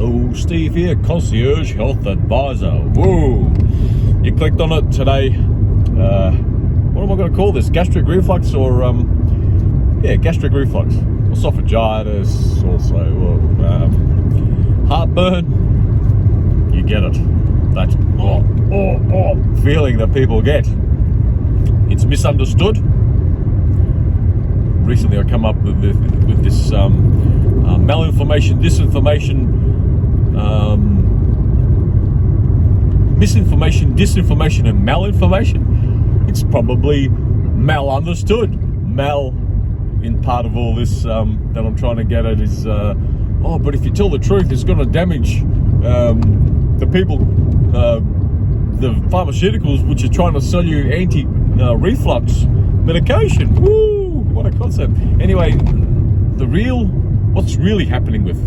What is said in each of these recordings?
Hello, Steve here, Concierge Health Advisor. Whoa! You clicked on it today. What am I going to call this? Gastric reflux or, gastric reflux. Esophagitis, also heartburn. You get it. That feeling that people get. It's misunderstood. Recently I come up with this malinformation, misinformation, disinformation, and malinformation. It's probably malunderstood. Mal, in part of all this that I'm trying to get at is, but if you tell the truth, it's going to damage the people, the pharmaceuticals which are trying to sell you anti-reflux medication. Woo! What a concept. Anyway, what's really happening with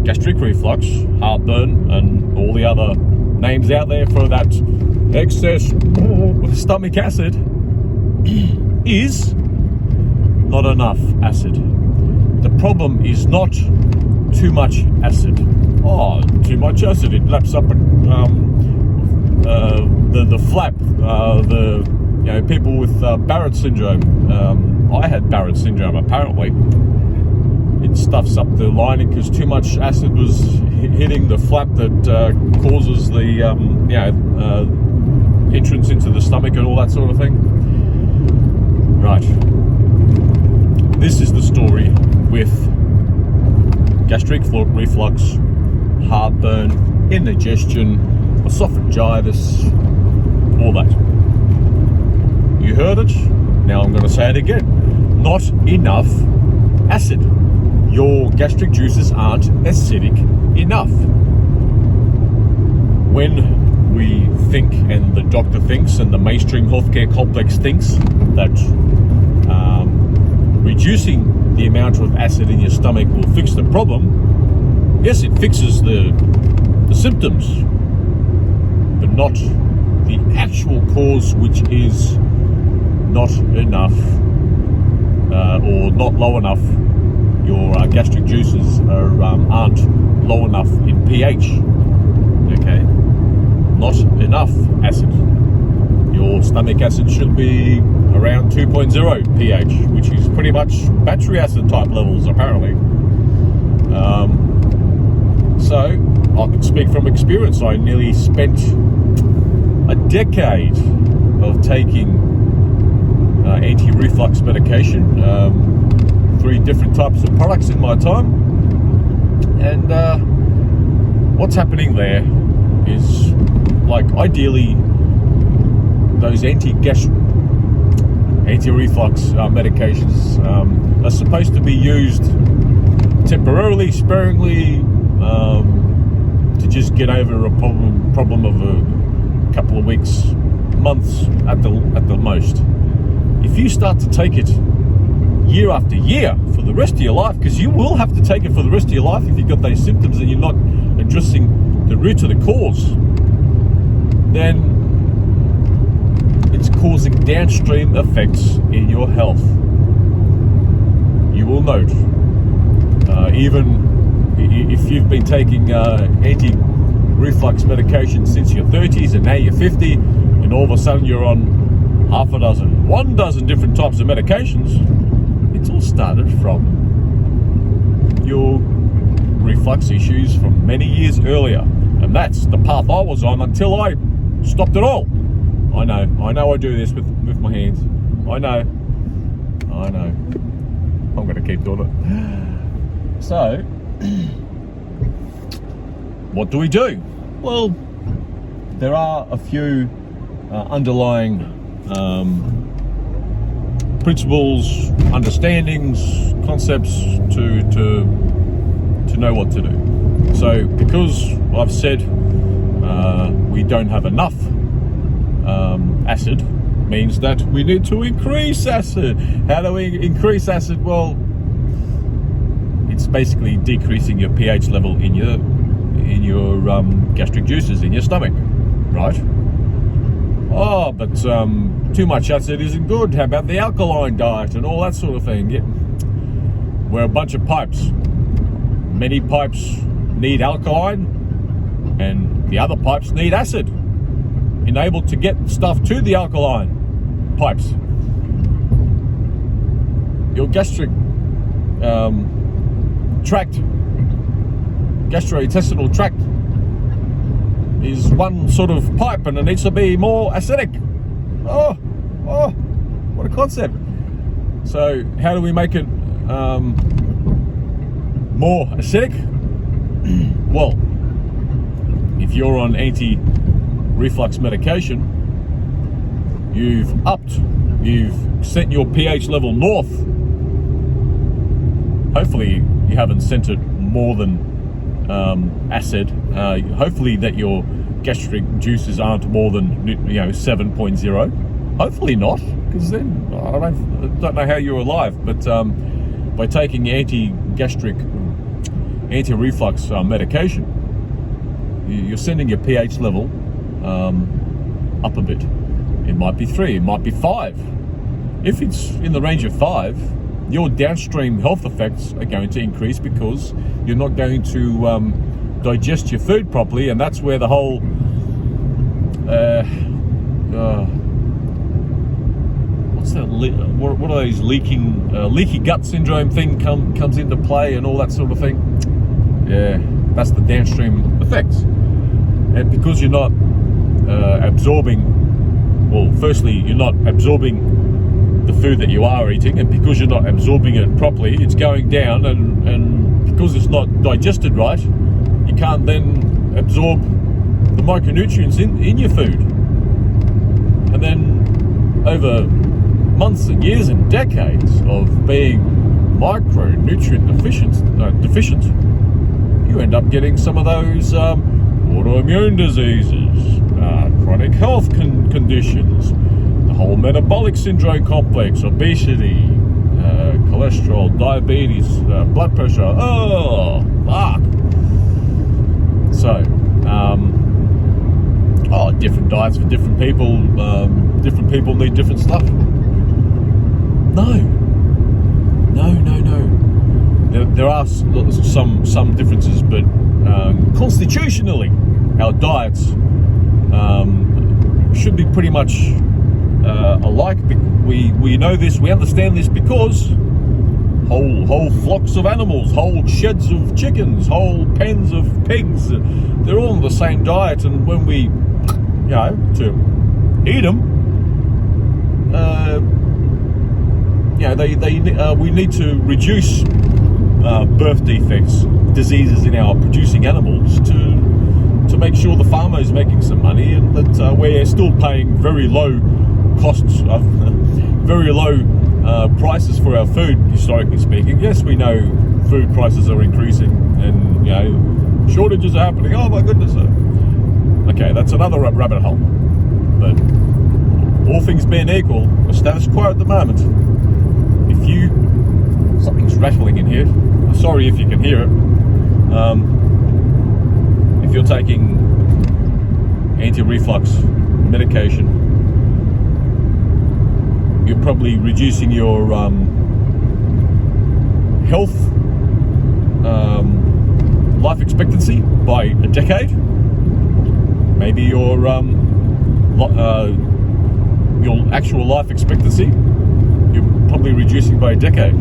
gastric reflux, heartburn, and all the other names out there for that excess stomach acid is not enough acid. The problem is not too much acid. Too much acid, it laps up the flap, people with Barrett syndrome. I had Barrett syndrome, apparently. It stuffs up the lining because too much acid was hitting the flap that causes the entrance into the stomach and all that sort of thing. Right. This is the story with gastric reflux, heartburn, indigestion, esophagitis, all that. You heard it. Now I'm going to say it again. Not enough acid. Your gastric juices aren't acidic enough. When we think, and the doctor thinks, and the mainstream healthcare complex thinks that reducing the amount of acid in your stomach will fix the problem, yes, it fixes the symptoms, but not the actual cause, which is not enough or not low enough. Your gastric juices aren't low enough in pH. Okay, not enough acid. Your stomach acid should be around 2.0 pH, which is pretty much battery acid type levels, apparently. So I can speak from experience. I nearly spent a decade of taking anti-reflux medication, 3 different types of products in my time, and what's happening there is, like, ideally those anti-reflux medications are supposed to be used temporarily, sparingly, to just get over a problem of a couple of weeks, months at the most. If you start to take it year after year for the rest of your life, because you will have to take it for the rest of your life if you've got those symptoms and you're not addressing the root of the cause, then it's causing downstream effects in your health. You will note, even if you've been taking anti-reflux medication since your 30s and now you're 50, and all of a sudden you're on 1 dozen different types of medications, it's all started from your reflux issues from many years earlier. And that's the path I was on until I stopped it all. I know I do this with my hands. I know. I'm going to keep doing it. So, what do we do? Well, there are a few underlying principles, understandings, concepts to know what to do. So, because I've said we don't have enough acid, means that we need to increase acid. How do we increase acid? Well, it's basically decreasing your pH level in your gastric juices in your stomach, right? But too much acid isn't good. How about the alkaline diet and all that sort of thing? We're a bunch of pipes. Many pipes need alkaline and the other pipes need acid, enabled to get stuff to the alkaline pipes. Your gastric tract, gastrointestinal tract, is one sort of pipe, and it needs to be more acidic. Oh, what a concept. So how do we make it more acidic? Well, if you're on anti-reflux medication, you've sent your pH level north. Hopefully you haven't sent it more than acid. Hopefully that your gastric juices aren't more than 7.0. Hopefully not, because then I don't know how you're alive. But by taking anti-reflux medication, you're sending your pH level up a bit. It might be 3, it might be 5. If it's in the range of 5, your downstream health effects are going to increase because you're not going to digest your food properly, and that's where the whole what are those leaky gut syndrome thing comes into play, and all that sort of thing. Yeah, that's the downstream effects. And because you're not firstly you're not absorbing the food that you are eating, and because you're not absorbing it properly, it's going down, and because it's not digested right, you can't then absorb the micronutrients in your food. And then over months and years and decades of being micronutrient deficient, you end up getting some of those autoimmune diseases, chronic health conditions, the whole metabolic syndrome complex, obesity, cholesterol, diabetes, blood pressure. Oh, fuck. So, different diets for different people. Different people need different stuff. No. There are some differences, but constitutionally, our diets should be pretty much alike. We know this, we understand this, because whole flocks of animals, whole sheds of chickens, whole pens of pigs, they're all on the same diet, and when we, to eat them, we need to reduce birth defects, diseases in our producing animals to make sure the farmer is making some money, and that we're still paying very low costs of very low prices for our food, historically speaking. Yes, we know food prices are increasing, and shortages are happening. Oh my goodness. Okay, that's another rabbit hole. But all things being equal, the status quo at the moment. Something's rattling in here. Sorry if you can hear it. If you're taking anti-reflux medication, you're probably reducing your health life expectancy by a decade. Maybe your actual life expectancy, you're probably reducing by a decade.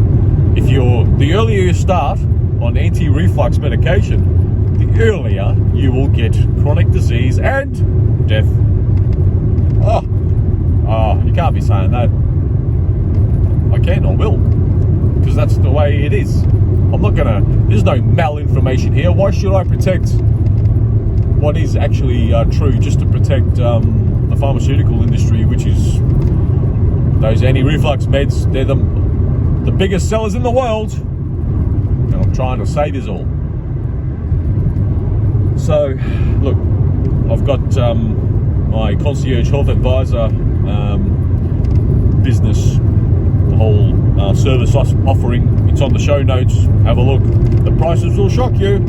The earlier you start on anti-reflux medication, the earlier you will get chronic disease and death. Oh, you can't be saying that. I can or will, because that's the way it is. There's no malinformation here. Why should I protect what is actually true just to protect the pharmaceutical industry, which is those anti-reflux meds? They're the biggest sellers in the world, and I'm trying to save us all. So, look, I've got my concierge health advisor business, the whole service offering. It's on the show notes. Have a look. The prices will shock you.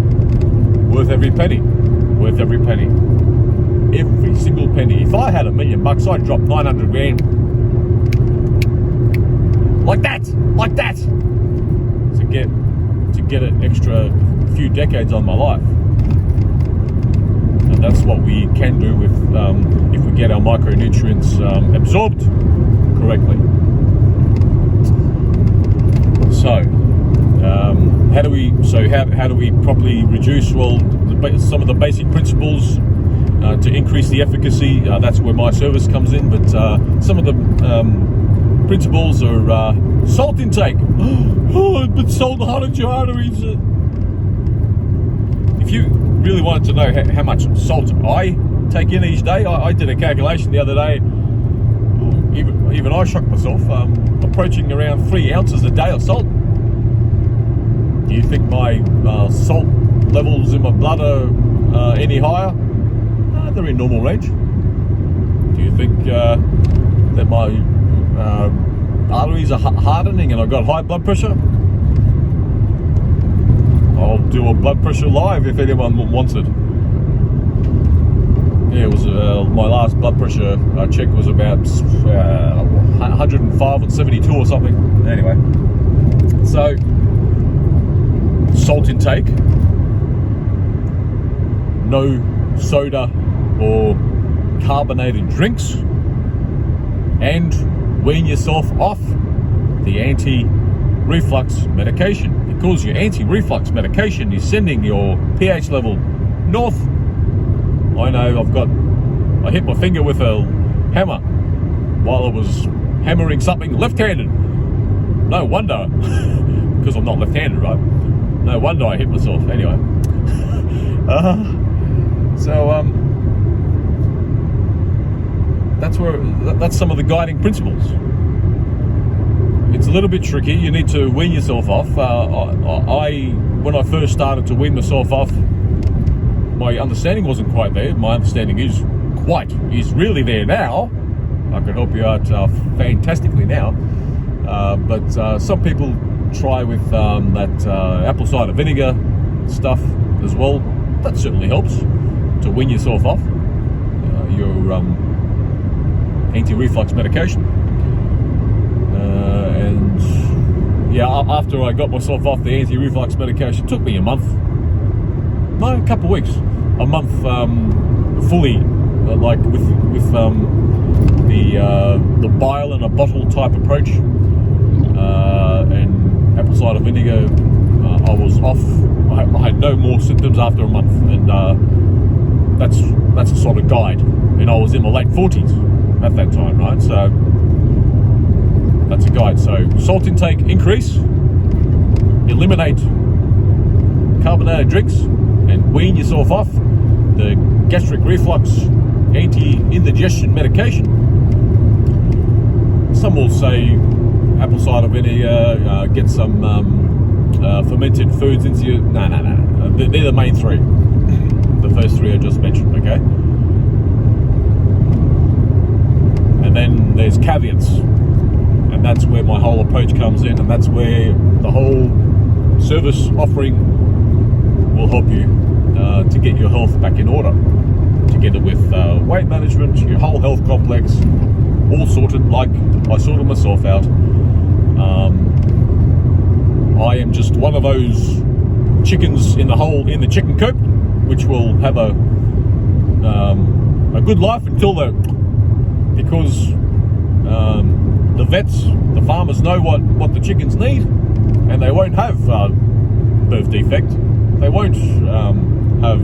Worth every penny. Worth every penny. Every single penny. If I had $1 million, I'd drop 900 grand. Like that, to get an extra few decades on my life. And that's what we can do with if we get our micronutrients absorbed correctly. So how do we properly reduce? Well, some of the basic principles to increase the efficacy. That's where my service comes in. But some of the principles are salt intake. But salt hardens your arteries. If you really wanted to know how much salt I take in each day, I did a calculation the other day. Even I shocked myself. Approaching around 3 ounces a day of salt. Do you think my salt levels in my blood are any higher? No, they're in normal range. Do you think that my arteries are hardening and I've got high blood pressure? I'll do a blood pressure live if anyone wants it. Yeah, it was my last blood pressure check was about 105/72 or something. Anyway, so salt intake, no soda or carbonated drinks, and wean yourself off the anti-reflux medication, because your anti-reflux medication is sending your pH level north. I know I hit my finger with a hammer while I was hammering something left-handed. No wonder, because I'm not left-handed, right? No wonder I hit myself. Anyway, that's some of the guiding principles. It's a little bit tricky. You need to wean yourself off. When I first started to wean myself off, my understanding wasn't quite there. My understanding is really there now. I can help you out fantastically now. But some people try with that apple cider vinegar stuff as well. That certainly helps to wean yourself off your anti-reflux medication. And yeah, after I got myself off the anti-reflux medication, it took me a couple of weeks, a month fully, like with the bile in a bottle type approach, and apple cider vinegar. I was off. I had no more symptoms after a month, and that's a sort of guide. And I was in my late 40s at that time, right? So that's a guide. So salt intake increase, eliminate carbonated drinks, and wean yourself off the gastric reflux anti-indigestion medication. Some will say apple cider vinegar, get some fermented foods into you. No. They're the main three. The first three I just mentioned, okay? And then there's caveats. And that's where my whole approach comes in, and that's where the whole service offering will help you to get your health back in order, together with weight management, your whole health complex, all sorted like I sorted myself out. I am just one of those chickens in the chicken coop, which will have a good life until because the vets, the farmers know what the chickens need, and they won't have birth defect. They won't have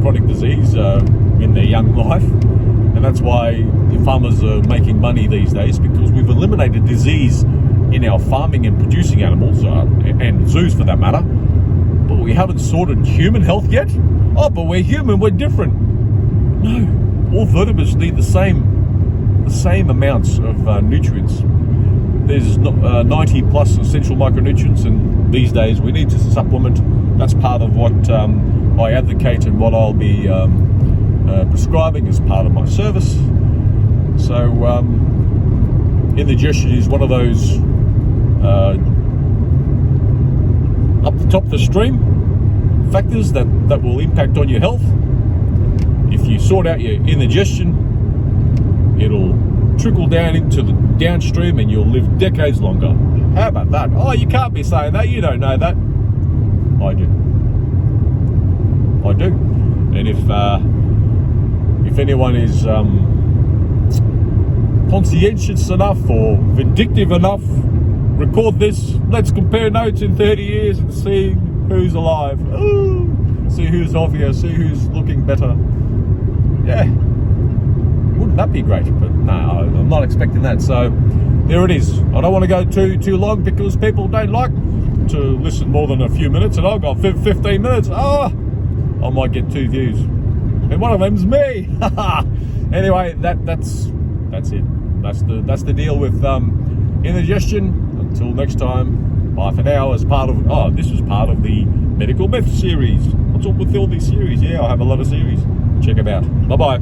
chronic disease in their young life, and that's why the farmers are making money these days, because we've eliminated disease in our farming and producing animals, and zoos for that matter, but we haven't sorted human health yet. Oh, but we're human, we're different. No, all vertebrates need the same amounts of nutrients. There's 90 plus essential micronutrients, and these days we need to supplement. That's part of what I advocate and what I'll be prescribing as part of my service. So indigestion is one of those up the top of the stream factors that will impact on your health. If you sort out your indigestion, it'll trickle down into the downstream and you'll live decades longer. How about that? Oh, you can't be saying that. You don't know that. I do. I do. And if anyone is conscientious enough or vindictive enough, record this. Let's compare notes in 30 years and see who's alive. Ooh, see who's healthier, see who's looking better. Yeah, wouldn't that be great? But no, I'm not expecting that. So there it is. I don't want to go too long because people don't like to listen more than a few minutes, and I've got 15 minutes. I might get 2 views, and one of them's me. Anyway, that's it. That's the deal with indigestion. Until next time, bye for now. As part of this was part of the Medical Myth series. What's up with all these series? Yeah, I have a lot of series. Check them out. Bye bye.